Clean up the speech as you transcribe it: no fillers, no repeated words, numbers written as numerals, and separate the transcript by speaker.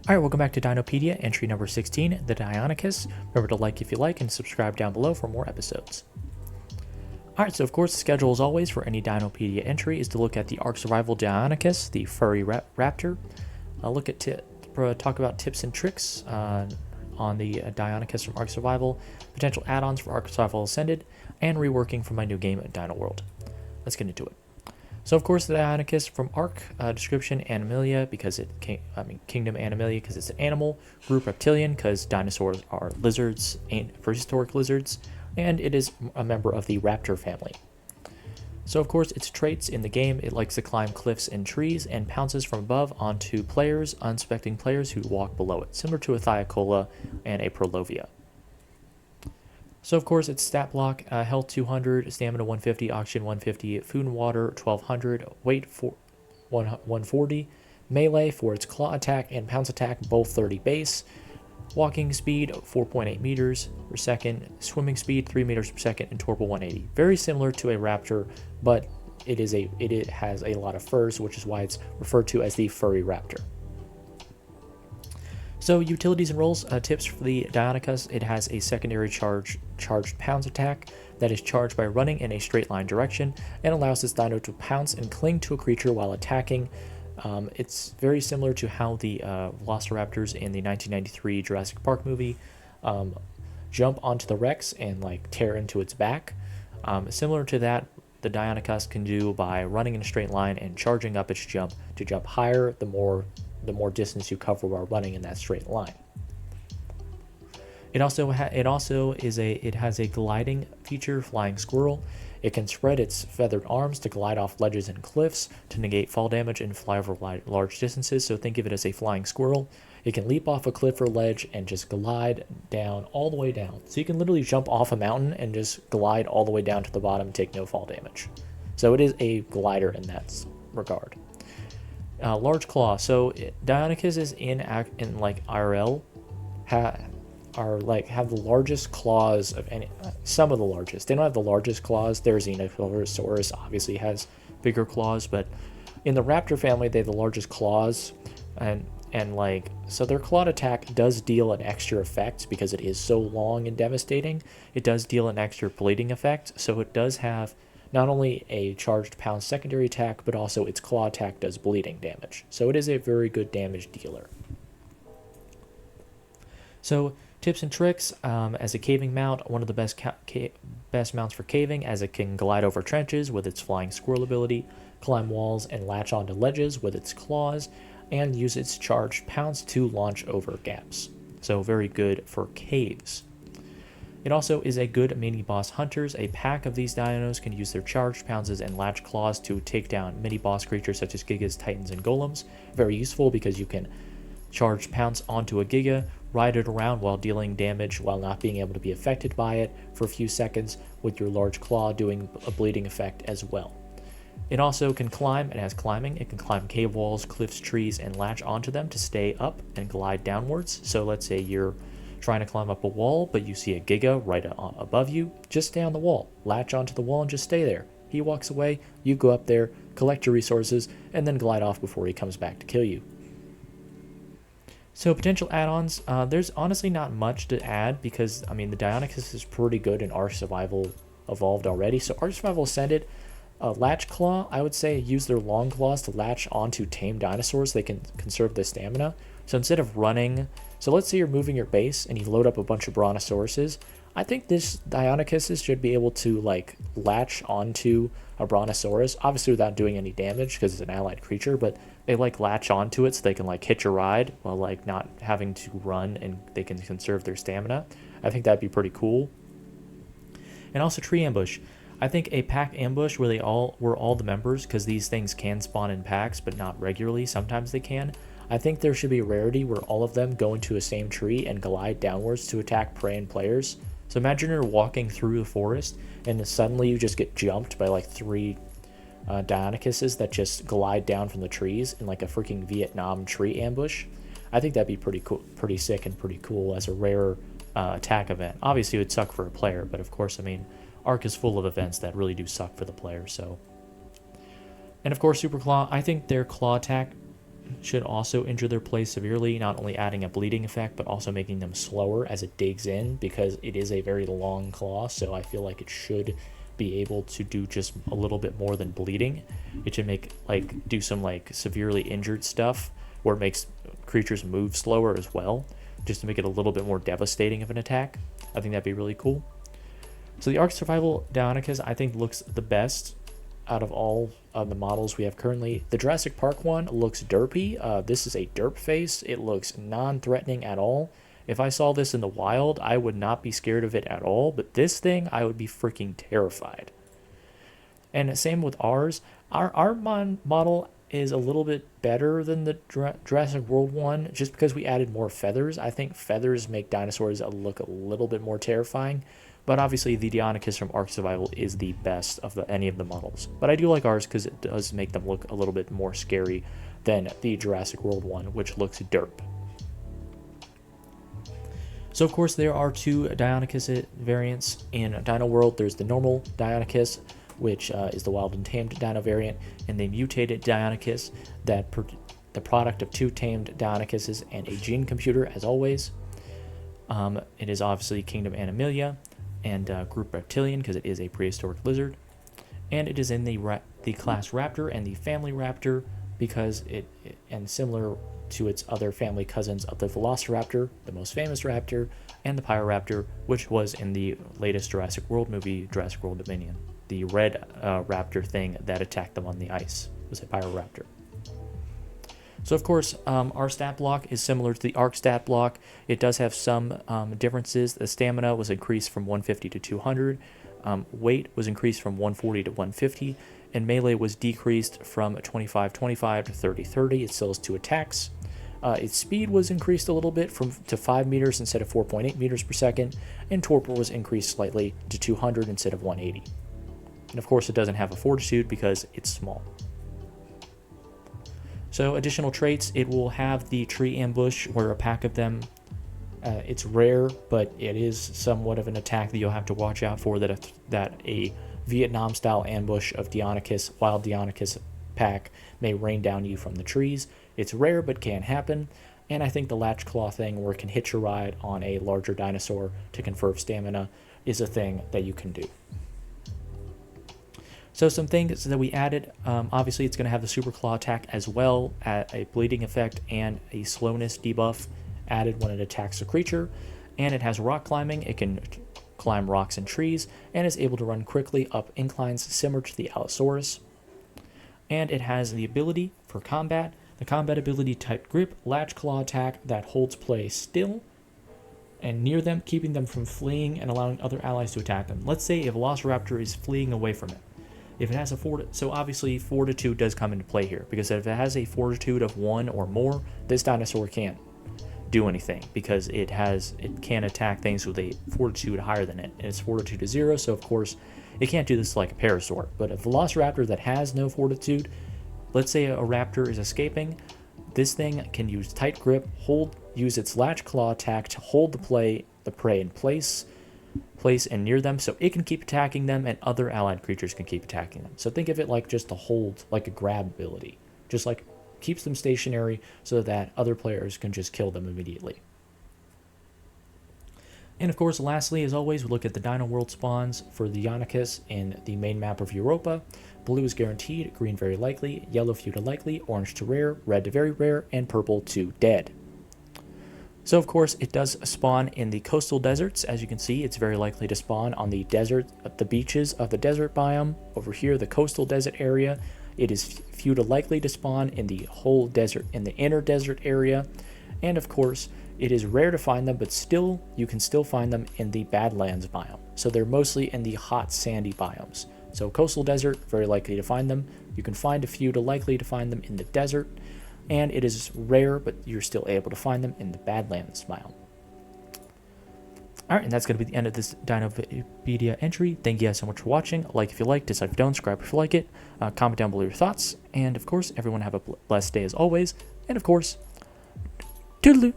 Speaker 1: Alright, welcome back to Dinopedia, entry number 16, the Deinonychus. Remember to like if you like and subscribe down below for more episodes. Alright, so of course the schedule as always for any Dinopedia entry is to look at the Ark Survival Deinonychus, the furry raptor. Talk about tips and tricks on the Deinonychus from Ark Survival, potential add-ons for Ark Survival Ascended, and reworking for my new game, Dino World. Let's get into it. So of course the Deinonychus from Ark, description Animalia because Kingdom Animalia because it's an animal, group reptilian because dinosaurs are lizards, prehistoric lizards, and it is a member of the raptor family. So of course its traits in the game, it likes to climb cliffs and trees and pounces from above onto players, unsuspecting players who walk below it, similar to a Thiocola and a Prolovia. So of course its stat block, health 200, stamina 150, oxygen 150, food and water 1200, weight 140, melee for its claw attack and pounce attack both 30 base, walking speed 4.8 meters per second, swimming speed 3 meters per second, and torpor 180. Very similar to a raptor, but it has a lot of furs, which is why it's referred to as the furry raptor. So utilities and roles, tips for the Deinonychus, it has a secondary charged pounce attack that is charged by running in a straight line direction and allows this dino to pounce and cling to a creature while attacking. It's very similar to how the velociraptors in the 1993 Jurassic Park movie jump onto the Rex and like tear into its back. Similar to that, the Deinonychus can do by running in a straight line and charging up its jump to jump higher the more distance you cover while running in that straight line. It has a gliding feature, flying squirrel. It can spread its feathered arms to glide off ledges and cliffs to negate fall damage and fly over large distances. So think of it as a flying squirrel. It can leap off a cliff or ledge and just glide down all the way down. So you can literally jump off a mountain and just glide all the way down to the bottom and take no fall damage. So it is a glider in that regard. Large claw. So Deinonychus is in like IRL have the largest claws of any. Some of the largest. They don't have the largest claws. Their Xenosaurus obviously has bigger claws, but in the raptor family they have the largest claws, and so their clawed attack does deal an extra effect because it is so long and devastating. It does deal an extra bleeding effect, so it does have not only a charged pounce secondary attack, but also its claw attack does bleeding damage. So it is a very good damage dealer. So tips and tricks, as a caving mount, one of the best mounts for caving, as it can glide over trenches with its flying squirrel ability, climb walls and latch onto ledges with its claws, and use its charged pounce to launch over gaps. So very good for caves. It also is a good mini-boss hunters. A pack of these dinos can use their charged pounces and latch claws to take down mini-boss creatures such as gigas, titans, and golems. Very useful because you can charge pounce onto a giga, ride it around while dealing damage while not being able to be affected by it for a few seconds, with your large claw doing a bleeding effect as well. It also can climb. It has climbing. It can climb cave walls, cliffs, trees, and latch onto them to stay up and glide downwards. So let's say you're trying to climb up a wall, but you see a giga right above you, just stay on the wall, latch onto the wall and just stay there. He walks away, you go up there, collect your resources, and then glide off before he comes back to kill you. So potential add-ons, there's honestly not much to add because, the Deinonychus is pretty good in Ark Survival Evolved already. So Ark Survival Ascended, Latch Claw, I would say use their long claws to latch onto tame dinosaurs. They can conserve the stamina. So instead of running, so let's say you're moving your base and you load up a bunch of brontosauruses. I think this Deinonychus should be able to latch onto a brontosaurus, obviously without doing any damage because it's an allied creature, but they latch onto it so they can hitch a ride while not having to run, and they can conserve their stamina. I think that'd be pretty cool. And also tree ambush. I think a pack ambush where all the members, because these things can spawn in packs but not regularly, sometimes they can. I think there should be a rarity where all of them go into a same tree and glide downwards to attack prey and players. So imagine you're walking through the forest and suddenly you just get jumped by 3 Deinonychuses that just glide down from the trees in a freaking Vietnam tree ambush. I think that'd be pretty cool, pretty sick, and pretty cool as a rare attack event. Obviously it would suck for a player, but of course, Ark is full of events that really do suck for the player. So, and of course Super Claw, I think their claw attack should also injure their prey severely, not only adding a bleeding effect, but also making them slower as it digs in, because it is a very long claw, so I feel like it should be able to do just a little bit more than bleeding. It should make, like, do some, like, severely injured stuff, where it makes creatures move slower as well, just to make it a little bit more devastating of an attack. I think that'd be really cool. So the Ark Survival Deinonychus, I think, looks the best out of all of the models we have currently. The Jurassic Park one looks derpy. This is a derp face. It looks non-threatening at all. If I saw this in the wild, I would not be scared of it at all, but this thing, I would be freaking terrified. And same with ours. Our model is a little bit better than the Jurassic World one, just because we added more feathers. I think feathers make dinosaurs look a little bit more terrifying. But obviously, the Deinonychus from Ark Survival is the best of any of the models. But I do like ours because it does make them look a little bit more scary than the Jurassic World one, which looks derp. So, of course, there are two Deinonychus variants in Dino World. There's the normal Deinonychus, which is the wild and tamed dino variant, and the mutated Deinonychus, the product of two tamed Deinonychuses and a gene computer, as always. It is obviously Kingdom Animalia and group reptilian, because it is a prehistoric lizard, and it is in the class raptor and the family raptor, because and similar to its other family cousins of the velociraptor, the most famous raptor, and the pyroraptor, which was in the latest Jurassic World movie, Jurassic World Dominion. The red raptor thing that attacked them on the ice was a pyroraptor. So, of course, our stat block is similar to the Ark stat block. It does have some differences. The stamina was increased from 150 to 200. Weight was increased from 140 to 150. And melee was decreased from 25-25 to 30-30. It still has 2 attacks. Its speed was increased a little bit to 5 meters instead of 4.8 meters per second. And torpor was increased slightly to 200 instead of 180. And, of course, it doesn't have a fortitude because it's small. So additional traits, it will have the tree ambush, where a pack of them, it's rare, but it is somewhat of an attack that you'll have to watch out for, that a Vietnam-style ambush of wild Deinonychus pack may rain down you from the trees. It's rare, but can happen. And I think the latch claw thing, where it can hitch a ride on a larger dinosaur to conserve stamina, is a thing that you can do. So some things that we added, obviously it's going to have the super claw attack as well, at a bleeding effect and a slowness debuff added when it attacks a creature. And it has rock climbing. It can climb rocks and trees, and is able to run quickly up inclines similar to the Allosaurus. And it has the ability for combat. The combat ability type grip, latch claw attack that holds prey still and near them, keeping them from fleeing and allowing other allies to attack them. Let's say a Velociraptor is fleeing away from it. If it has so obviously fortitude does come into play here, because if it has a fortitude of 1 or more, this dinosaur can't do anything, because it can attack things with a fortitude higher than it, and its fortitude is 0, so of course it can't do this like a parasaur. But a Velociraptor that has no fortitude, let's say a raptor is escaping, this thing can use tight grip, use its latch claw attack to hold the prey in place and near them, so it can keep attacking them, and other allied creatures can keep attacking them. So think of it like just a hold, like a grab ability, just like keeps them stationary so that other players can just kill them immediately. And of course, lastly, as always, we look at the Dino World spawns for the Deinonychus in the main map of Europa. Blue is guaranteed, green very likely, yellow few to likely, orange to rare, red to very rare, and purple to dead. So, of course, it does spawn in the coastal deserts. As you can see, it's very likely to spawn on the beaches of the desert biome. Over here, the coastal desert area, it is few to likely to spawn in the whole desert, in the inner desert area. And, of course, it is rare to find them, but still, you can still find them in the Badlands biome. So they're mostly in the hot, sandy biomes. So coastal desert, very likely to find them. You can find a few to likely to find them in the desert. And it is rare, but you're still able to find them in the Badlands biome. Alright, and that's going to be the end of this Dinopedia entry. Thank you guys so much for watching. Like if you like, dislike if you don't, subscribe if you like it. Comment down below your thoughts. And of course, everyone have a blessed day as always. And of course, toodaloo!